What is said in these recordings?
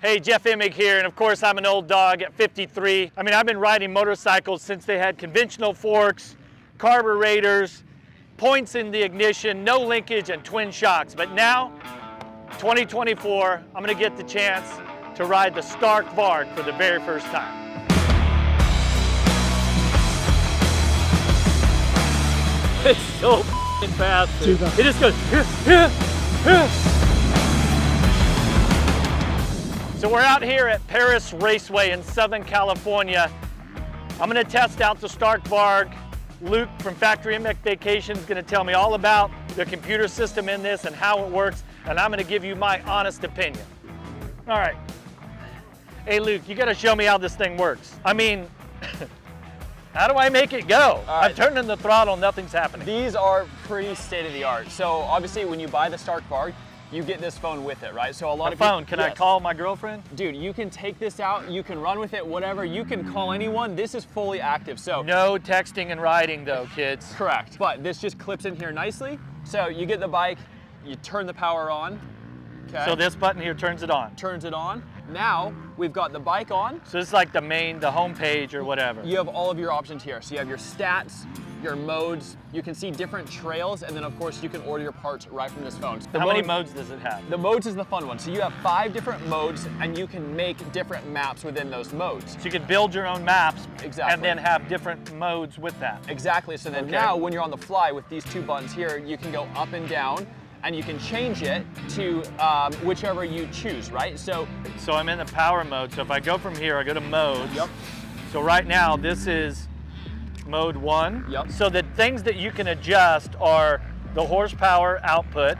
Hey, Jeff Emig here, and of course I'm an old dog at 53. I mean, I've been riding motorcycles since they had conventional forks, carburetors, points in the ignition, no linkage, and twin shocks. But now, 2024, I'm gonna get the chance to ride the Stark VARG for the very first time. It's so fast. Too fast. It just goes, So we're out here at Paris Raceway in Southern California. I'm gonna test out the Stark VARG. Luke from Factory Emig Vacation is gonna tell me all about the computer system in this and how it works, and I'm gonna give you my honest opinion. All right. Hey Luke, you gotta show me how this thing works. I mean, how do I make it go? Right. I'm turning the throttle, nothing's happening. These are pretty state-of-the-art. So obviously when you buy the Stark VARG, you get this phone with it, right? So a lot of phone, can I yes. call my girlfriend? Dude, you can take this out, you can run with it, whatever, you can call anyone. This is fully active, so. No texting and riding though, kids. Correct, but this just clips in here nicely. So you get the bike, you turn the power on, okay? So this button here turns it on. Turns it on. Now, we've got the bike on. So this is like the home page or whatever. You have all of your options here. So you have your stats, your modes, you can see different trails, and then of course you can order your parts right from this phone. How many modes does it have? The modes is the fun one. So you have 5 different modes, and you can make different maps within those modes. So you can build your own maps Exactly. and then have different modes with that. Exactly, so then Okay. now when you're on the fly with these 2 buttons here, you can go up and down, and you can change it to whichever you choose, right? So I'm in the power mode, so if I go from here, I go to modes. Yep. So right now, this is mode 1. Yep. So the things that you can adjust are the horsepower output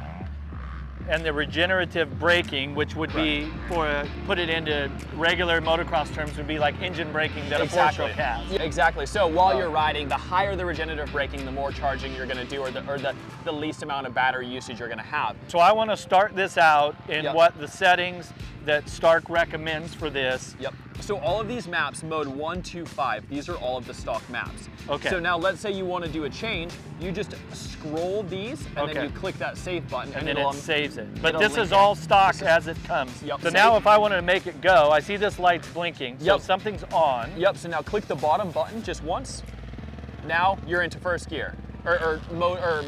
and the regenerative braking, which would be, put it into regular motocross terms, would be like engine braking that a four-stroke has. Yeah, exactly. So while you're riding, the higher the regenerative braking, the more charging you're gonna do, or the least amount of battery usage you're gonna have. So I want to start this out in Yep. what the settings that Stark recommends for this. Yep. So all of these maps, mode 1, 2, 5, these are all of the stock maps. Okay. So now let's say you want to do a change, you just scroll these, and Okay. then you click that save button, And then it'll it saves it. But it'll this link is it. all stock This is- as it comes. Yep. So now if I wanted to make it go, I see this light's blinking, so Yep. something's on. Yep, so now click the bottom button just once. Now you're into first gear, or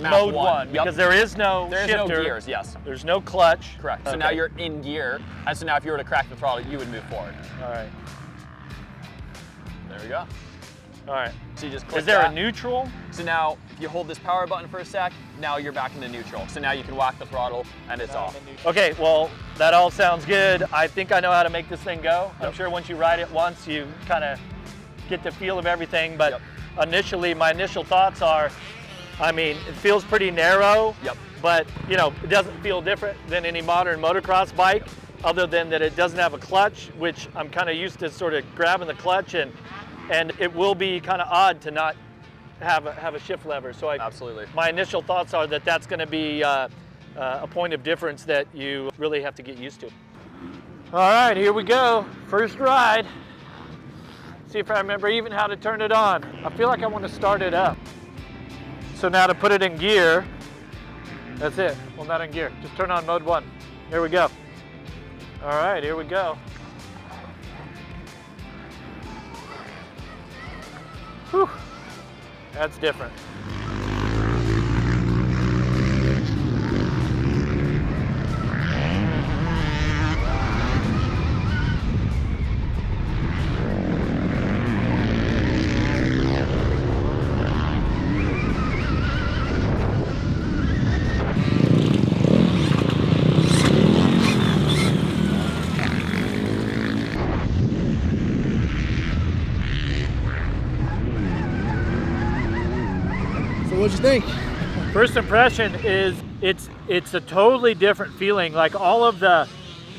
map Mode 1. one, Yep. because there is no There's shifter. no gears, yes. There's no clutch. Correct. So Okay. now you're in gear, and so now if you were to crack the throttle, you would move forward. All right. There we go. All right. So you just click Is there that. a neutral? So now, if you hold this power button for a sec, now you're back into neutral. So now you can whack the throttle, and it's off. Okay, well, that all sounds good. I think I know how to make this thing go. I'm Yep. sure once you ride it once, you kind of get the feel of everything. But Yep. initially, my initial thoughts are, I mean, it feels pretty narrow. Yep. But, you know, it doesn't feel different than any modern motocross bike, other than that it doesn't have a clutch, which I'm kind of used to sort of grabbing the clutch, and it will be kind of odd to not have a shift lever. So Absolutely. my initial thoughts are that that's going to be a point of difference that you really have to get used to. All right, here we go. First ride. See if I remember even how to turn it on. I feel like I want to start it up. So now to put it in gear, that's it. Well, not in gear. Just turn on mode 1. Here we go. All right, here we go. Whew. That's different. So what'd you think? First impression is it's a totally different feeling. Like all of the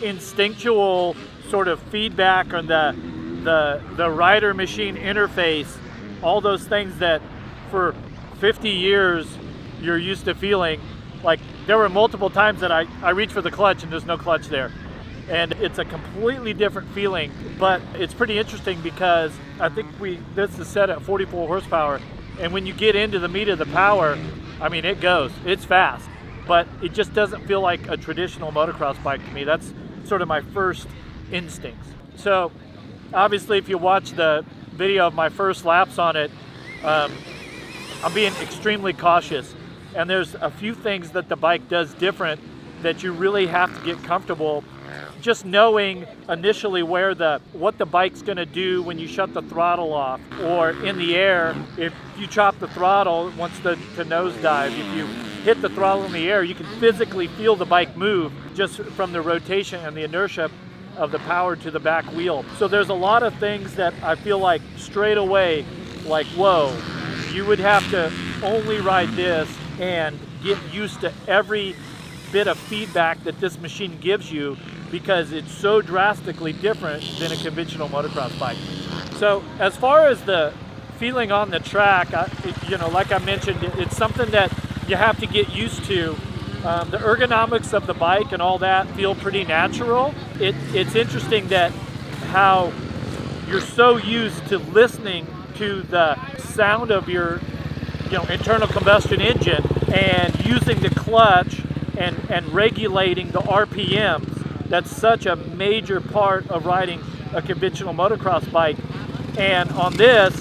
instinctual sort of feedback on the rider machine interface, all those things that for 50 years you're used to feeling. Like there were multiple times that I reach for the clutch and there's no clutch there. And it's a completely different feeling, but it's pretty interesting because I think this is set at 44 horsepower. And when you get into the meat of the power, I mean, it goes, it's fast, but it just doesn't feel like a traditional motocross bike to me. That's sort of my first instincts. So obviously if you watch the video of my first laps on it, I'm being extremely cautious. And there's a few things that the bike does different that you really have to get comfortable just knowing initially what the bike's going to do when you shut the throttle off, or in the air, if you chop the throttle, it wants to nosedive. If you hit the throttle in the air, you can physically feel the bike move just from the rotation and the inertia of the power to the back wheel. So there's a lot of things that I feel like straight away, like, whoa, you would have to only ride this and get used to every bit of feedback that this machine gives you, because it's so drastically different than a conventional motocross bike. So as far as the feeling on the track, like I mentioned, it's something that you have to get used to. The ergonomics of the bike and all that feel pretty natural. It's interesting that how you're so used to listening to the sound of your internal combustion engine and using the clutch and regulating the RPMs. That's such a major part of riding a conventional motocross bike. And on this,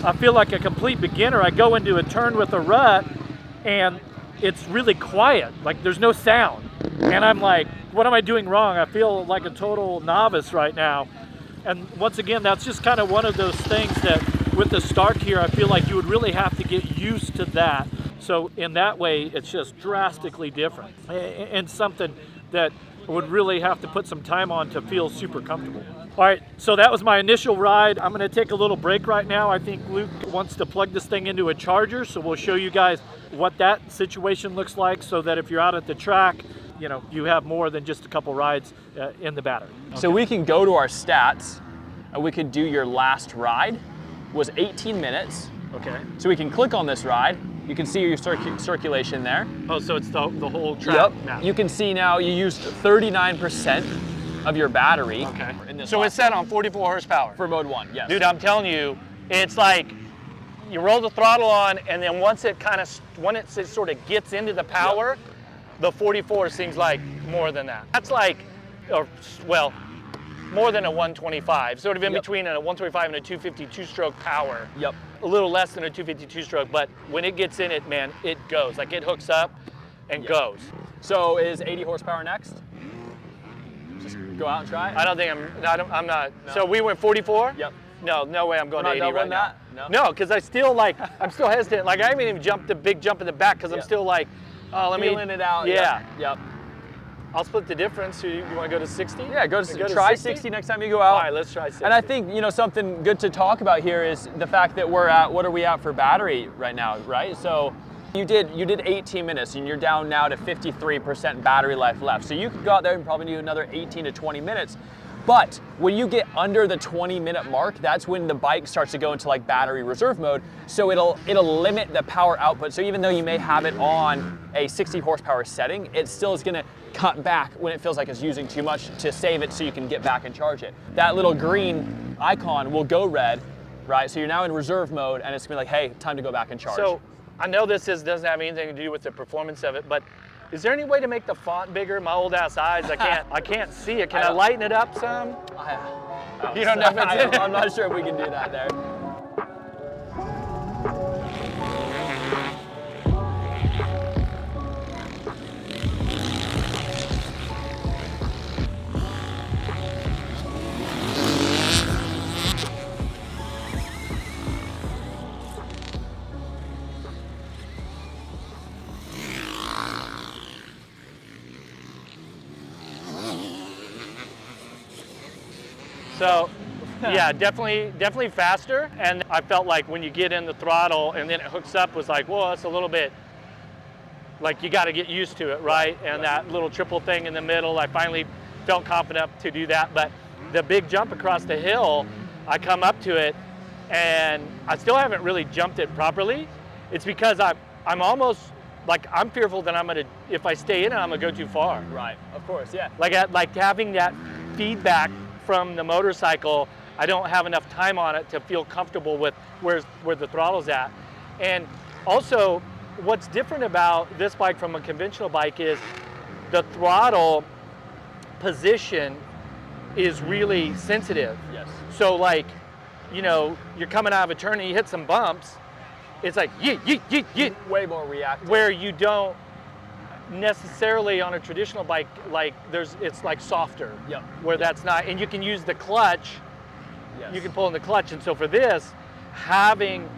I feel like a complete beginner. I go into a turn with a rut and it's really quiet, like there's no sound. And I'm like, what am I doing wrong? I feel like a total novice right now. And once again, that's just kind of one of those things that with the Stark here, I feel like you would really have to get used to that. So in that way, it's just drastically different and something that would really have to put some time on to feel super comfortable. All right, so that was my initial ride. I'm gonna take a little break right now. I think Luke wants to plug this thing into a charger, so we'll show you guys what that situation looks like so that if you're out at the track, you have more than just a couple rides in the battery. Okay. So we can go to our stats and we can do your last ride was 18 minutes. Okay. So we can click on this ride. You can see your circulation there. Oh, so it's the whole track map. You can see now you used 39% of your battery. Okay. So it's set on 44 horsepower. For mode 1, yes. Dude, I'm telling you, it's like you roll the throttle on, and then once it sort of gets into the power, the 44 seems like more than that. That's like, more than a 125, sort of in between a 125 and a 250 two-stroke power. Yep. A little less than a 250 two-stroke, but when it gets in it, man, it goes. Like it hooks up and goes. So is 80 horsepower next? Just go out and try it? I don't think I'm not. No. So we went 44? Yep. No way I'm going to 80 right now. No? No, because I'm still hesitant. Like I haven't even jumped the big jump in the back because I'm still like, let me. Feeling it out. Yeah. Yep. I'll split the difference. So you want to go to 60? Yeah, try 60 next time you go out. All right, let's try 60. And I think, something good to talk about here is the fact that what are we at for battery right now, right? So you did 18 minutes and you're down now to 53% battery life left. So you could go out there and probably do another 18 to 20 minutes. But when you get under the 20-minute mark, that's when the bike starts to go into like battery reserve mode. So it'll limit the power output. So even though you may have it on a 60 horsepower setting, it still is gonna cut back when it feels like it's using too much to save it so you can get back and charge it. That little green icon will go red, right? So you're now in reserve mode and it's gonna be like, hey, time to go back and charge. So I know this doesn't have anything to do with the performance of it, but is there any way to make the font bigger? My old ass eyes, I can't see it. Can I lighten it up some? You don't know if it's in it? I'm not sure if we can do that there. So, yeah, definitely faster. And I felt like when you get in the throttle and then it hooks up was like, whoa, that's a little bit, like you got to get used to it, right? And that little triple thing in the middle, I finally felt confident to do that. But the big jump across the hill, I come up to it and I still haven't really jumped it properly. It's because I'm almost, like I'm fearful that if I stay in it, I'm gonna go too far. Right, of course, yeah. Like having that feedback from the motorcycle, I don't have enough time on it to feel comfortable with where the throttle's at. And also, what's different about this bike from a conventional bike is the throttle position is really sensitive. Yes. So like, you know, you're coming out of a turn and you hit some bumps, it's like yeet, yeet, yeet, yeet. Way more reactive. Where you don't necessarily on a traditional bike, like it's like softer. Yep. Where that's not, and you can use the clutch. Yes. You can pull in the clutch, and so for this, having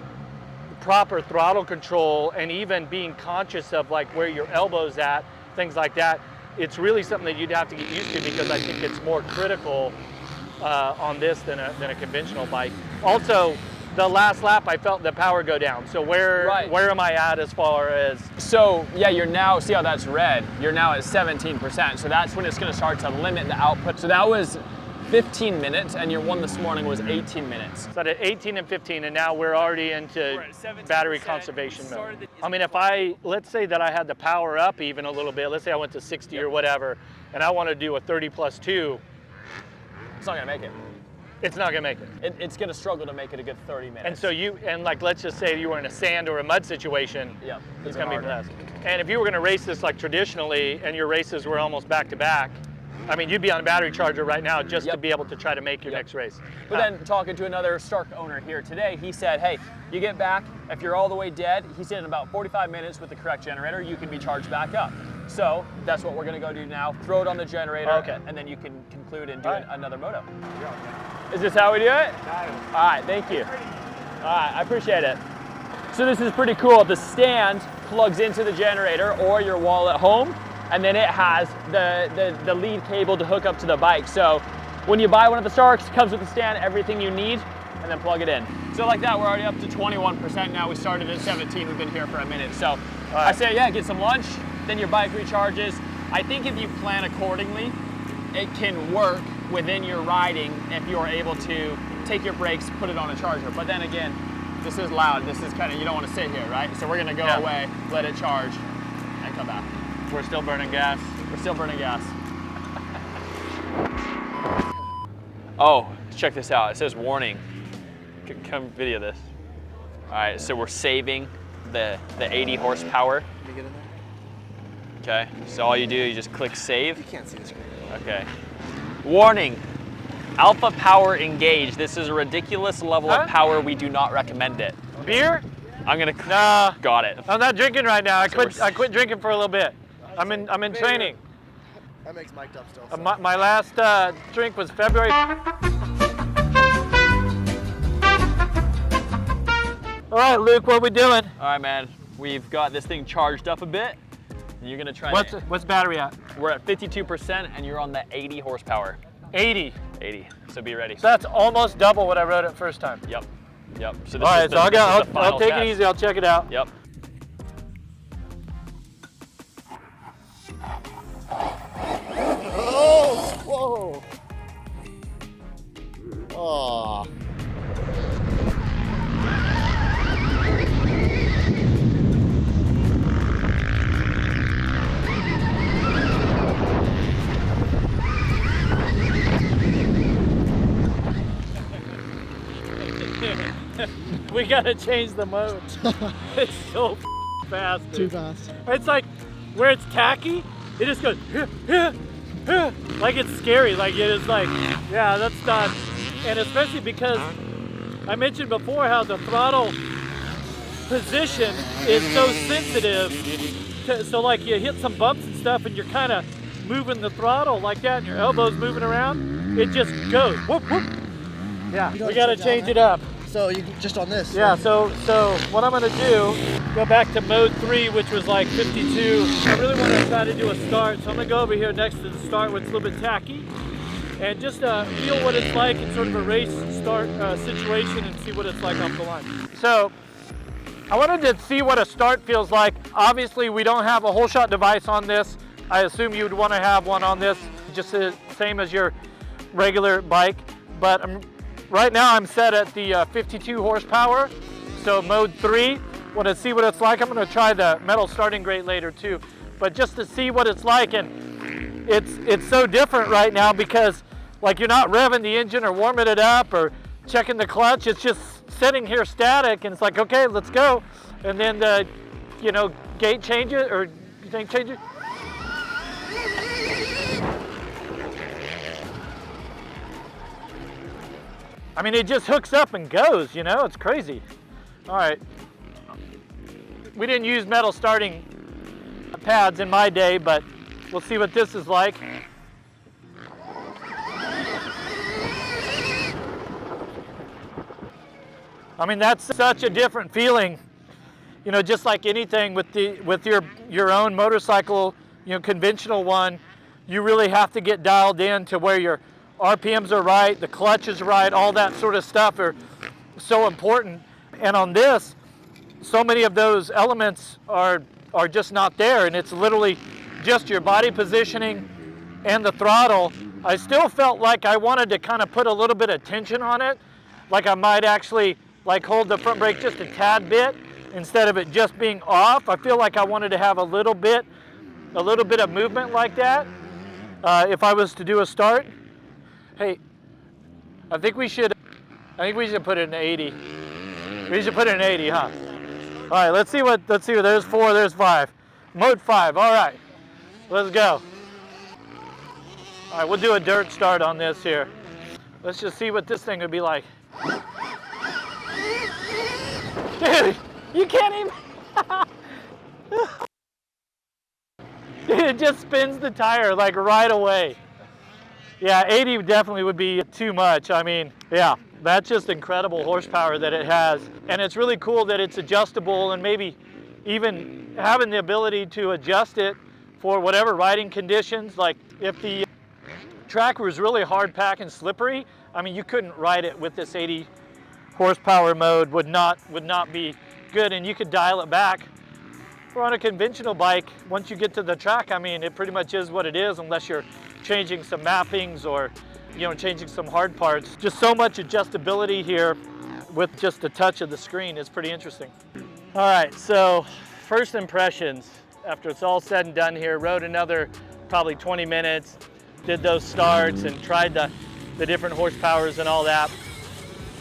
proper throttle control and even being conscious of like where your elbow's at, things like that, it's really something that you'd have to get used to, because I think it's more critical on this than a conventional bike. Also, the last lap I felt the power go down. So where am I at as far as? So yeah, you're now, see how that's red? You're now at 17%. So that's when it's gonna start to limit the output. So that was 15 minutes, and your one this morning was 18 minutes. So at 18 and 15, and now we're already into battery conservation mode. I mean, if let's say that I had the power up even a little bit, let's say I went to 60 or whatever, and I want to do a 30 plus 2. It's not gonna make it. It's not gonna make it. It's gonna struggle to make it a good 30 minutes. And so like, let's just say you were in a sand or a mud situation, yeah, it's gonna be less. And if you were gonna race this like traditionally, and your races were almost back to back, I mean, you'd be on a battery charger right now just to be able to try to make your next race. But then talking to another Stark owner here today, he said, hey, you get back, if you're all the way dead, he said in about 45 minutes with the correct generator, you can be charged back up. So that's what we're gonna go do now. Throw it on the generator, and then you can conclude and do another moto. Is this how we do it? All right, thank you. All right, I appreciate it. So this is pretty cool. The stand plugs into the generator or your wall at home, and then it has the lead cable to hook up to the bike. So when you buy one of the Starks, it comes with the stand, everything you need, and then plug it in. So like that, we're already up to 21% now. We started at 17, we've been here for a minute. So I say, yeah, get some lunch, then your bike recharges. I think if you plan accordingly, it can work within your riding if you're able to take your brakes, put it on a charger. But then again, this is loud. This is kind of, you don't want to sit here, right? So we're gonna go away, let it charge, and come back. We're still burning gas. We're still burning gas. Oh, check this out. It says warning. Come video this. All right, so we're saving the 80 horsepower. Let me get in there. Okay, so all you do, you just click save. You can't see the screen. Okay. Warning, alpha power engaged. This is a ridiculous level of power. We do not recommend it. Beer? I'm gonna, Nah. Got it. I'm not drinking right now. I quit drinking for a little bit. I'm in training. That makes mic'd up still. So. My last drink was February. All right, Luke, what are we doing? All right, man. We've got this thing charged up a bit. You're gonna try. What's battery at? We're at 52%, and you're on the 80 horsepower. 80. 80. So be ready. So that's almost double what I rode it first time. Yep. Yep. So all right, so I'll take it easy. I'll check it out. Yep. Oh! Whoa! Oh. We gotta change the mode. It's so fast. Too fast. It's like where it's tacky, it just goes like it's scary. Like it is like, yeah, that's not. And especially because I mentioned before how the throttle position is so sensitive. So like you hit some bumps and stuff, and you're kind of moving the throttle like that, and your elbow's moving around. It just goes whoop whoop. Yeah, we gotta change it up. So you just on this? Yeah, so what I'm gonna do, go back to mode 3, which was like 52. I really want to try to do a start, so I'm gonna go over here next to the start where it's a little bit tacky, and just feel what it's like in sort of a race start situation and see what it's like off the line. So I wanted to see what a start feels like. Obviously we don't have a whole shot device on this. I assume you'd want to have one on this, just the same as your regular bike, but right now I'm set at the 52 horsepower, so mode 3. Want to see what it's like. I'm going to try the metal starting grate later too, but just to see what it's like. And it's so different right now because like you're not revving the engine or warming it up or checking the clutch. It's just sitting here static, and it's like, okay, let's go. And then the gate change it, or you think change it? I mean, it just hooks up and goes, you know, it's crazy. All right. We didn't use metal starting pads in my day, but we'll see what this is like. I mean, that's such a different feeling, you know, just like anything with your own motorcycle, you know, conventional one, you really have to get dialed in to where your RPMs are right, the clutch is right, all that sort of stuff are so important. And on this, so many of those elements are just not there, and it's literally just your body positioning and the throttle. I still felt like I wanted to kind of put a little bit of tension on it, like I might actually like hold the front brake just a tad bit instead of it just being off. I feel like I wanted to have a little bit of movement like that if I was to do a start. Hey, I think we should put it in 80. We should put it in 80, huh? All right, let's see what, there's 4, there's 5. Mode 5, all right, let's go. All right, we'll do a dirt start on this here. Let's just see what this thing would be like. Dude, you can't even. Dude, it just spins the tire like right away. Yeah, 80 definitely would be too much. I mean, yeah, that's just incredible horsepower that it has. And it's really cool that it's adjustable, and maybe even having the ability to adjust it for whatever riding conditions. Like if the track was really hard pack and slippery, I mean, you couldn't ride it with this 80 horsepower mode, would not be good, and you could dial it back. Or on a conventional bike, once you get to the track, I mean, it pretty much is what it is, unless you're changing some mappings or, you know, changing some hard parts. Just so much adjustability here with just a touch of the screen is pretty interesting. All right, so first impressions after it's all said and done here. Rode another probably 20 minutes, did those starts and tried the different horsepowers and all that.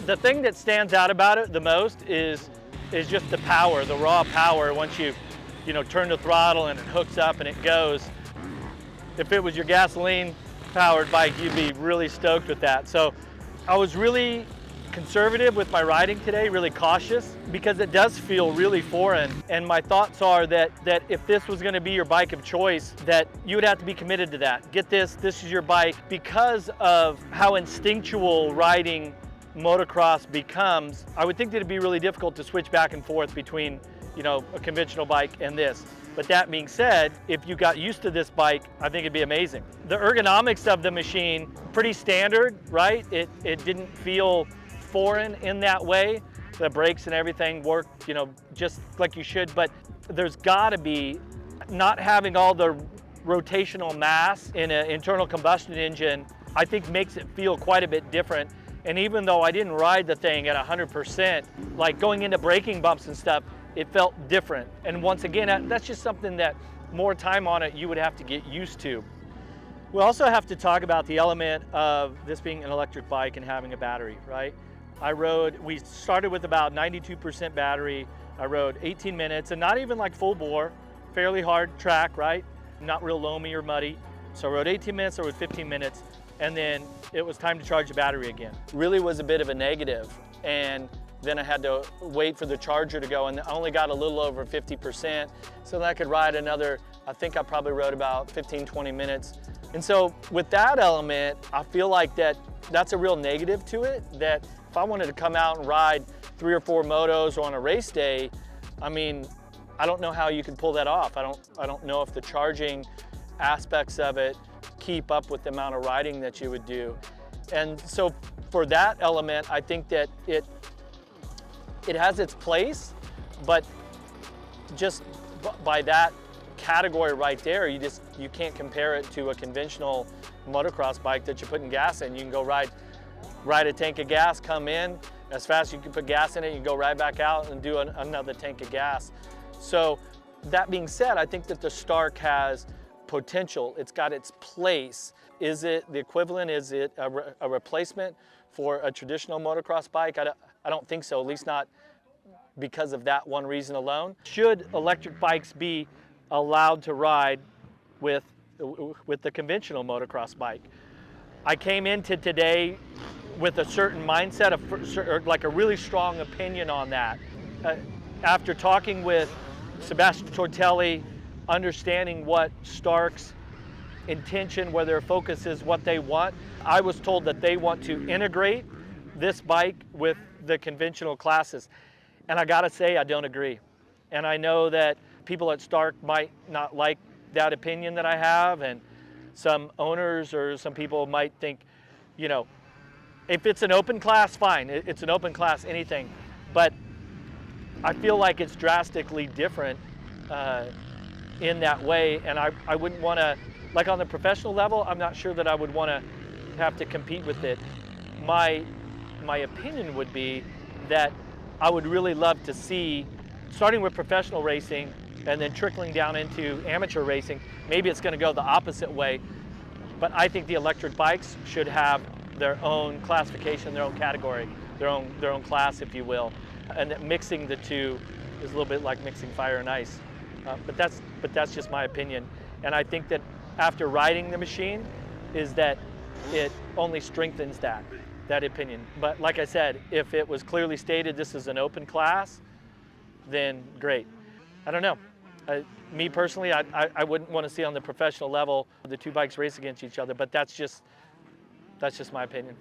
The thing that stands out about it the most is just the power, the raw power. Once you turn the throttle and it hooks up and it goes. If it was your gasoline powered bike, you'd be really stoked with that. So I was really conservative with my riding today, really cautious, because it does feel really foreign. And my thoughts are that if this was going to be your bike of choice, that you would have to be committed to that. Get this is your bike, because of how instinctual riding motocross becomes. I would think that it'd be really difficult to switch back and forth between, a conventional bike and this. But that being said, if you got used to this bike, I think it'd be amazing. The ergonomics of the machine, pretty standard, right? It didn't feel foreign in that way. The brakes and everything work, just like you should, but there's gotta be, not having all the rotational mass in an internal combustion engine, I think makes it feel quite a bit different. And even though I didn't ride the thing at 100%, like going into braking bumps and stuff, it felt different. And once again, that's just something that more time on it, you would have to get used to. We also have to talk about the element of this being an electric bike and having a battery, right? We started with about 92% battery. I rode 18 minutes, and not even like full bore, fairly hard track, right? Not real loamy or muddy. So I rode 18 minutes, I rode 15 minutes, and then it was time to charge the battery again. Really was a bit of a negative, and then I had to wait for the charger to go, and I only got a little over 50%, so then I could ride another, I think I probably rode about 15, 20 minutes. And so with that element, I feel like that's a real negative to it, that if I wanted to come out and ride 3 or 4 motos on a race day, I mean, I don't know how you could pull that off. I don't know if the charging aspects of it keep up with the amount of riding that you would do. And so for that element, I think that it has its place, but just by that category right there, you can't compare it to a conventional motocross bike that you're putting gas in. You can go ride a tank of gas, come in, as fast as you can put gas in it, you can go right back out and do another tank of gas. So that being said, I think that the Stark has potential. It's got its place. Is it the equivalent? Is it a replacement for a traditional motocross bike? I don't think so, at least not because of that one reason alone. Should electric bikes be allowed to ride with the conventional motocross bike? I came into today with a certain mindset, or like a really strong opinion on that. After talking with Sebastian Tortelli, understanding what Stark's intention, where their focus is, what they want, I was told that they want to integrate this bike with the conventional classes. And I gotta say, I don't agree. And I know that people at Stark might not like that opinion that I have, and some owners or some people might think, you know, if it's an open class, fine, it's an open class, anything. But I feel like it's drastically different in that way, and I wouldn't want to, like on the professional level, I'm not sure that I would want to have to compete with it. My opinion would be that I would really love to see, starting with professional racing and then trickling down into amateur racing, maybe it's going to go the opposite way, but I think the electric bikes should have their own classification, their own category, their own class, if you will, and that mixing the two is a little bit like mixing fire and ice. But that's just my opinion, and I think that after riding the machine, is that it only strengthens that opinion. But like I said, if it was clearly stated this is an open class, then great. I don't know. Me personally, I wouldn't want to see on the professional level the two bikes race against each other, but that's just my opinion.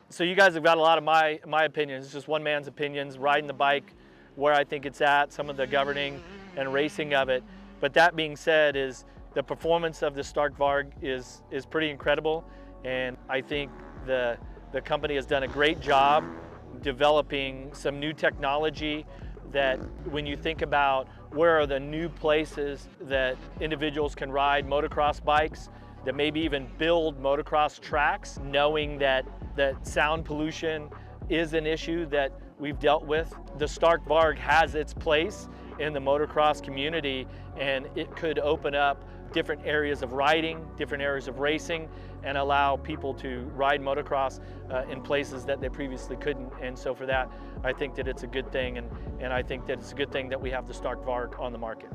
So you guys have got a lot of my opinions. It's just one man's opinions, riding the bike, where I think it's at, some of the governing and racing of it. But that being said, is the performance of the Stark VARG is pretty incredible, and I think the company has done a great job developing some new technology that when you think about where are the new places that individuals can ride motocross bikes, that maybe even build motocross tracks, knowing that sound pollution is an issue that we've dealt with. The Stark VARG has its place in the motocross community, and it could open up different areas of riding, different areas of racing, and allow people to ride motocross in places that they previously couldn't. And so for that, I think that it's a good thing, and I think that it's a good thing that we have the Stark VARG on the market.